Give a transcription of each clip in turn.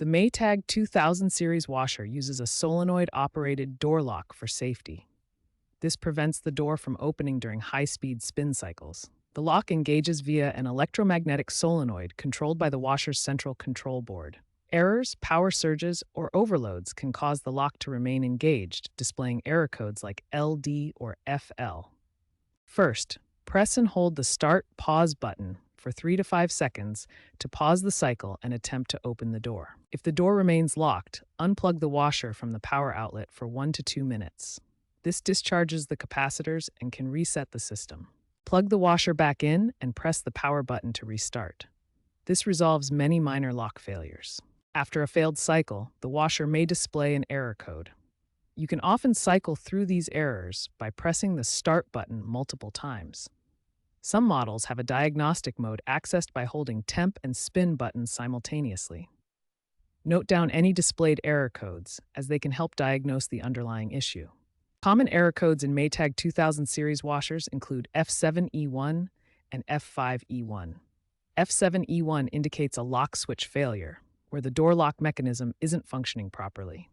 The Maytag 2000 series washer uses a solenoid-operated door lock for safety. This prevents the door from opening during high-speed spin cycles. The lock engages via an electromagnetic solenoid controlled by the washer's central control board. Errors, power surges, or overloads can cause the lock to remain engaged, displaying error codes like LD or FL. First, press and hold the Start/Pause button for 3 to 5 seconds to pause the cycle and attempt to open the door. If the door remains locked, unplug the washer from the power outlet for 1 to 2 minutes. This discharges the capacitors and can reset the system. Plug the washer back in and press the power button to restart. This resolves many minor lock failures. After a failed cycle, the washer may display an error code. You can often cycle through these errors by pressing the Start button multiple times. Some models have a diagnostic mode accessed by holding temp and spin buttons simultaneously. Note down any displayed error codes, as they can help diagnose the underlying issue. Common error codes in Maytag 2000 series washers include F7E1 and F5E1. F7E1 indicates a lock switch failure, where the door lock mechanism isn't functioning properly.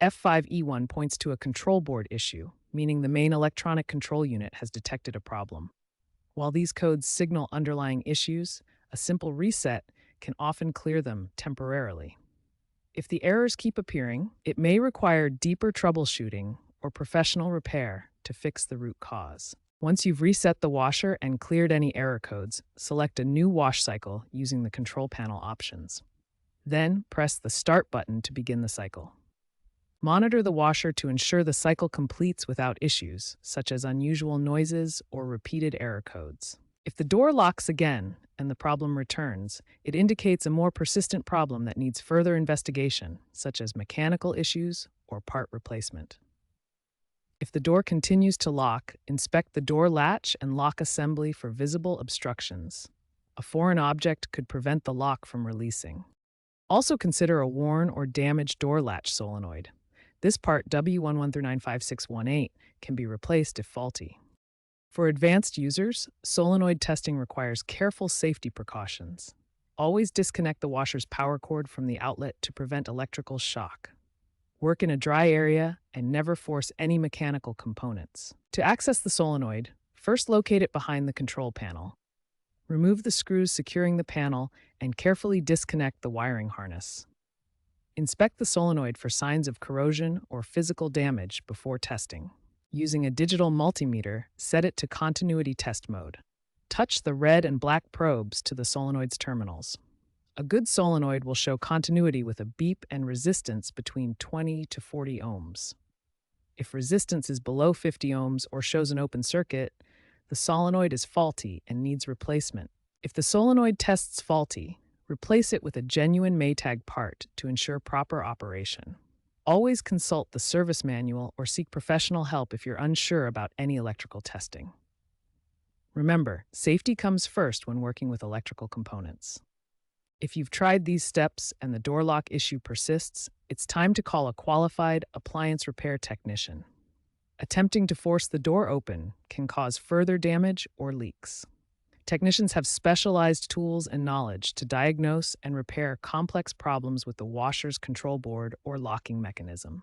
F5E1 points to a control board issue, meaning the main electronic control unit has detected a problem. While these codes signal underlying issues, a simple reset can often clear them temporarily. If the errors keep appearing, it may require deeper troubleshooting or professional repair to fix the root cause. Once you've reset the washer and cleared any error codes, select a new wash cycle using the control panel options. Then press the Start button to begin the cycle. Monitor the washer to ensure the cycle completes without issues, such as unusual noises or repeated error codes. If the door locks again and the problem returns, it indicates a more persistent problem that needs further investigation, such as mechanical issues or part replacement. If the door continues to lock, inspect the door latch and lock assembly for visible obstructions. A foreign object could prevent the lock from releasing. Also consider a worn or damaged door latch solenoid. This part W11395618 can be replaced if faulty. For advanced users, solenoid testing requires careful safety precautions. Always disconnect the washer's power cord from the outlet to prevent electrical shock. Work in a dry area and never force any mechanical components. To access the solenoid, first locate it behind the control panel. Remove the screws securing the panel and carefully disconnect the wiring harness. Inspect the solenoid for signs of corrosion or physical damage before testing. Using a digital multimeter, set it to continuity test mode. Touch the red and black probes to the solenoid's terminals. A good solenoid will show continuity with a beep and resistance between 20 to 40 ohms. If resistance is below 50 ohms or shows an open circuit, the solenoid is faulty and needs replacement. If the solenoid tests faulty, replace it with a genuine Maytag part to ensure proper operation. Always consult the service manual or seek professional help if you're unsure about any electrical testing. Remember, safety comes first when working with electrical components. If you've tried these steps and the door lock issue persists, it's time to call a qualified appliance repair technician. Attempting to force the door open can cause further damage or leaks. Technicians have specialized tools and knowledge to diagnose and repair complex problems with the washer's control board or locking mechanism.